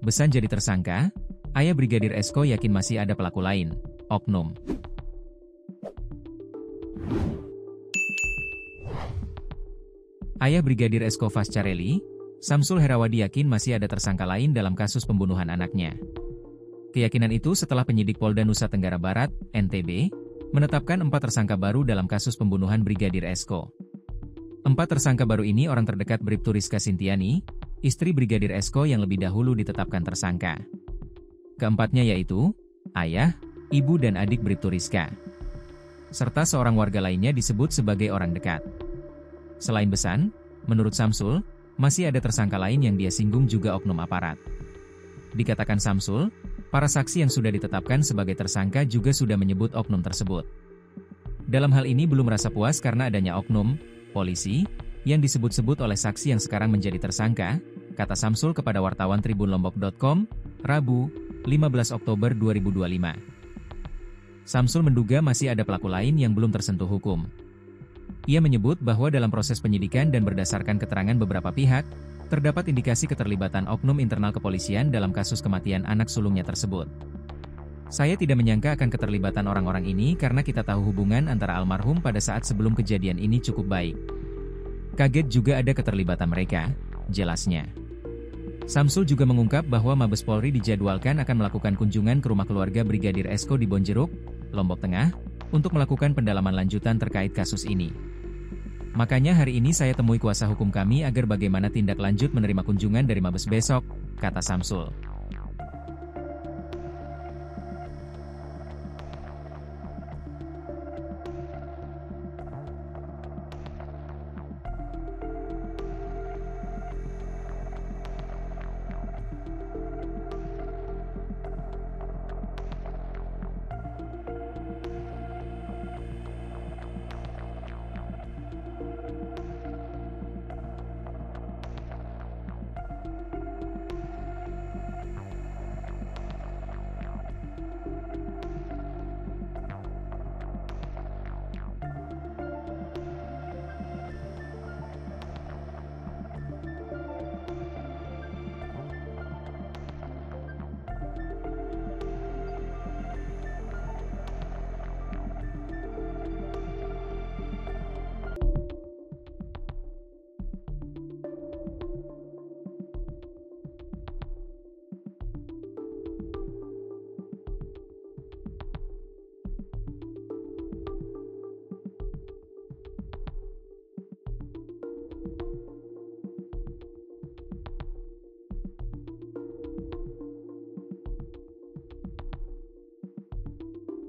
Besan jadi tersangka, ayah Brigadir Esko yakin masih ada pelaku lain, oknum. Ayah Brigadir Esko Fascarelli, Samsul Herawadi yakin masih ada tersangka lain dalam kasus pembunuhan anaknya. Keyakinan itu setelah penyidik Polda Nusa Tenggara Barat, NTB, menetapkan 4 tersangka baru dalam kasus pembunuhan Brigadir Esko. 4 tersangka baru ini orang terdekat Bribtu Rizka Sintiani, istri Brigadir Esko yang lebih dahulu ditetapkan tersangka. Keempatnya yaitu, ayah, ibu dan adik Bribtu Rizka. Serta seorang warga lainnya disebut sebagai orang dekat. Selain Besan, menurut Samsul, masih ada tersangka lain yang dia singgung juga oknum aparat. Dikatakan Samsul, para saksi yang sudah ditetapkan sebagai tersangka juga sudah menyebut oknum tersebut. Dalam hal ini belum merasa puas karena adanya oknum, polisi, yang disebut-sebut oleh saksi yang sekarang menjadi tersangka, kata Samsul kepada wartawan tribunlombok.com, Rabu, 15 Oktober 2025. Samsul menduga masih ada pelaku lain yang belum tersentuh hukum. Ia menyebut bahwa dalam proses penyidikan dan berdasarkan keterangan beberapa pihak, terdapat indikasi keterlibatan oknum internal kepolisian dalam kasus kematian anak sulungnya tersebut. Saya tidak menyangka akan keterlibatan orang-orang ini karena kita tahu hubungan antara almarhum pada saat sebelum kejadian ini cukup baik. Kaget juga ada keterlibatan mereka, jelasnya. Samsul juga mengungkap bahwa Mabes Polri dijadwalkan akan melakukan kunjungan ke rumah keluarga Brigadir Esko di Bonjeruk, Lombok Tengah, untuk melakukan pendalaman lanjutan terkait kasus ini. Makanya hari ini saya temui kuasa hukum kami agar bagaimana tindak lanjut menerima kunjungan dari Mabes besok, kata Samsul.